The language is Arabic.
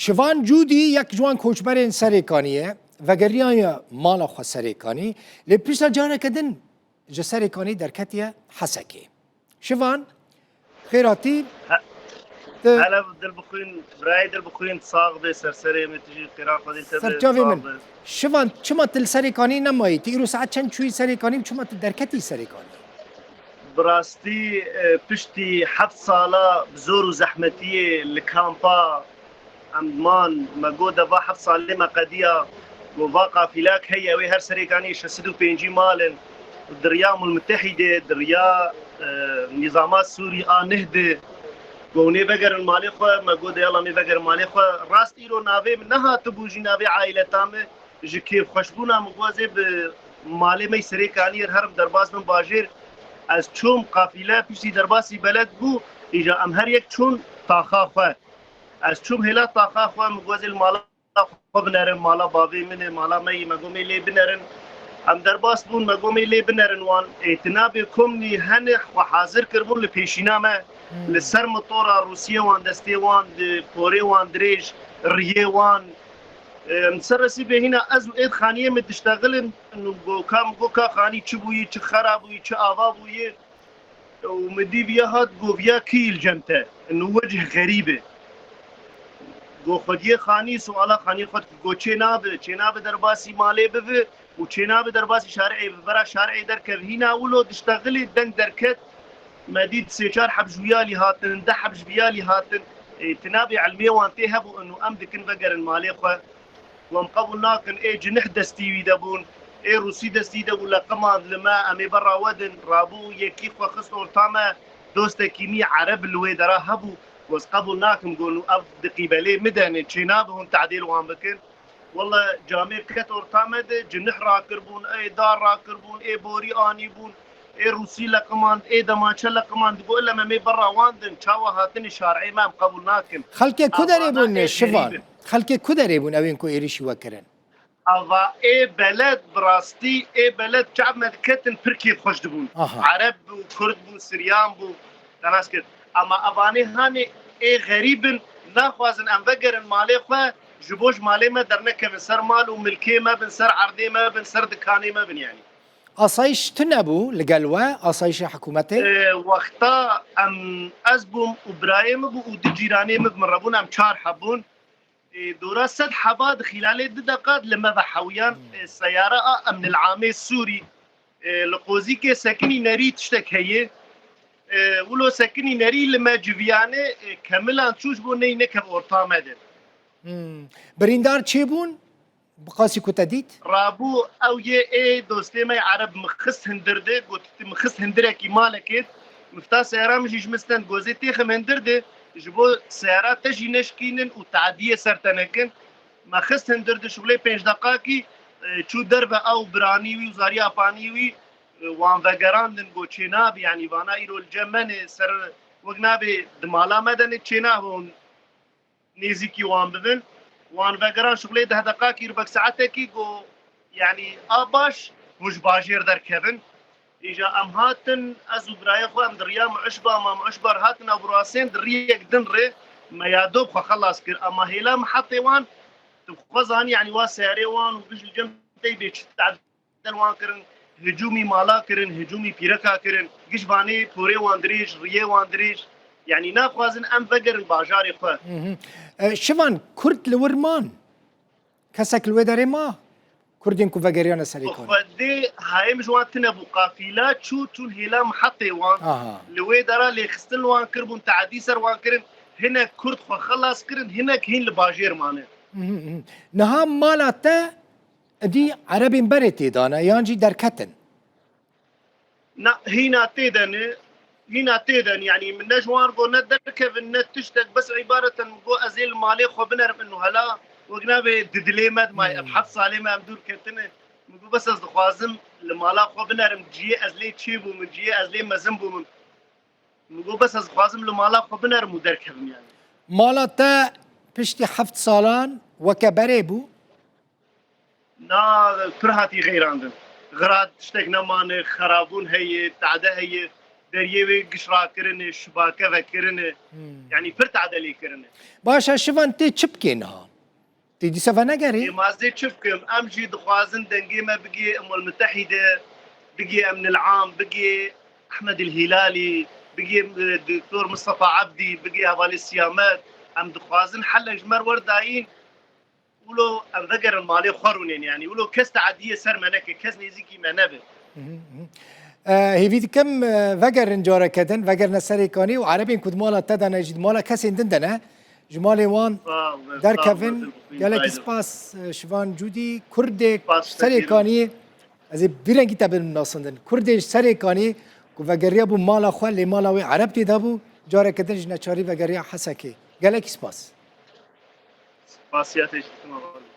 شوان جودی یک جوان کوچبرین سریکانیه و گریان مالا خو سریکانی لپیسا جانه کدن جه سریکانی در کتیه حسکی شوان خیراتی هلا دل بخوين براي دل بخوين صاغبه سرسري متجي قراءة قديل سرچاوی من شوان چما تل سریکانی نمایی تیرو ساعت چند چوی سریکانی چما تل در کتی سریکانی براستي بشتي 7 ساله بزور وزحمتيه الكامبا عمان ما قودا با 7 ساله ما قديه وباقى فيلاك هي وي هر سريكاني شسدو بينجي مالن الدريام المتحده دريا نظامات سوري نهده قوني بقر المالي خو ما قودا يلا مي بقر المالي خو راست ايرو نافي منها تبوجي نافي عائله تامه جكيف خشبونا مغوازي بمالي مي سريكاني هرم درباز من باجير از چوم قافله پیشی درباسی بلد بو ایجا ام هر یک چون تاخا خو از چوم هلا تاخا خو مغوزل مالا خو بنرن مالا باوی من مالا می مگومی لی بنرن ام درباس بون مگومی لی بنرن وان اتناب کومنی هن خو حاضر کربون لپیشینامه لسر مطورا روسیه وان دستی وان پوری وان دریج ریه وان مسرسي به هنا ازو ايد خانيه متشتغل انه جو خاني تشبوي تش خرابوي تش افابوي ومدي بيها جو بيا كيل جنته انه وجه غريبه جو خديه خاني سوالا خاني خد جو چناب درباسي مالي بف وچناب درباسي شارعي برا شارعي در هنا ولو تشتغل دنگ دركت مديد سيشار حبجويالي هاتن ده حبجويالي هاتن تنابي علميه وانتهبوا انه امدكن بقر المالي خو ومقبل ناكن جنح دستيوي دبون روسي دستي دبون لقمان لما امي برا ودن رابو يكيف وخصنو التاما دوستا كيمي عرب اللي درا هبو وز قبل ناكن قولوا اب دقيبالي مدن تشينابهم تعديل وان بكن والله جامع كت ورتاما جنح راكربون دار راكربون بوري اني بون روسي لقمان دماچه لقمان تقول لما مي برا واندن تشاوا هاتني شارعي ما قبل ناكن خلك كدري بون شوان خلك كدري بون اوين كو ايريشي وكرن اوا بلد براستي بلد شعب مدكتن تركي خوش دبون عرب وكرد بو سريان بو ناس كده اما اباني هاني غريبن ناخوازن ام بقر مالي خو جبوش مالي ما درنك بنسر مال وملكي ما بنسر عرضي ما بنسر دكاني ما بن يعني أصايش تنبو لقلوة أصايش حكومته وقتا ام ازبوم وبرايم بو ودجيراني مبمربون ام چار حبون دورا سد حباد خلال دقات لما بحويان السيارة من العامل السوري لقوزي كي سكني ناري تشتك هي ولو سكني ناري لما جويانه كاملا تشوش بو نينك بورتا مدن بريندار چه بون؟ بقاسي كتاديت رابو او دوستي ماي عرب مخص هندرده قلت مخص هندركي مالكت مفتا سيارة مش مستن جوزي تيخم هندرده جبو سيارات تجي نشكينن وتعديه سرتنكن مخص هندرده شغلي 5 دقائق شو دربه او برانيوي وزاريا بانيوي وان فقراندن قو تشيناب يعني وانا ايرو الجمن سر وقنابي دمالا مدن تشيناب نيزيكي وان ببن وان فقران شغلي 10 دقائق يربك ساعتكي قو يعني باش مش باجير در كيفن إجا أم هاتن أزو براي خو أم دريا معشبة ما معشبر هاتن أو براسين دريك دنري ما يادوب خو خلاص كر أما هيلا محطي وان تخوزان يعني واسيري وان وبيش الجنب بيش تعدل وان كرن هجومي مالا كرن هجومي بيركا كرن قش باني بوري وان دريج ريه وان دريج يعني ناخوازن أم فقر الباجاري خو شوان كرد لورمان كسك الوداري ما كردين كو فقريانا سريكون فدي هاي مجوان تنبو قافلات شو تون هلا محطي وان لويدارا اللي خستن وان كربون تعديسر وان كرن هنا كرد خو خلاص كرن هنا كهين لباجير مانه نهام مالاتا دي عربين بريتي دانا يانجي دركتن نا هنا تيدن يعني من نجوان قو ندركب النت تشتك بس عبارة قو أزيل مالي خو بنرم إنه هلا وقنابي ددليمد ماي أبحث صاليمة أمدور كنتنه مقو بس أزد خوازم لمالا خو بنرم جيه أزلي تشيبو من جيه أزلي مزنبو من مقو بس أزد خوازم لمالا خو بنرم ودركبم يعني مالا تا بشتي 7 سالان وكبريبو نا كرهاتي غير عندن غراد تشتك نمان خرابون هي تعدى هي دریوی گشرا کرنه شباکه و کرنه یعنی فرت عدلی کرنه باشا شوان تی چپ کینها تی دیسا و نگری؟ مازدي تشوفكم امجي دخوازن دنقيمه بقي ام المتحده بقي امن العام بقي احمد الهلالي بقي الدكتور مصطفى عبدي بقي هذول السيامات ام دخوازن حل جمر ورداين ولو ام ذكر المالي خرونين يعني ولو كست عاديه سر منك كز نيزيكي منبه هیوید کم وگر انجاره کدن وگر نسری کانی و عربی کد مالا تدا نجید مالا کسی دندنه جمال وان در کفن گلک سپاس شوان جودی کرد سری کانی از بیرنگی تبن ناسندن کرد سری کانی کو وگریا بو مالا خو لی مالا و عرب تی دابو جاره کدن جنچاری وگریا حسکی گلک سپاس سپاسياتي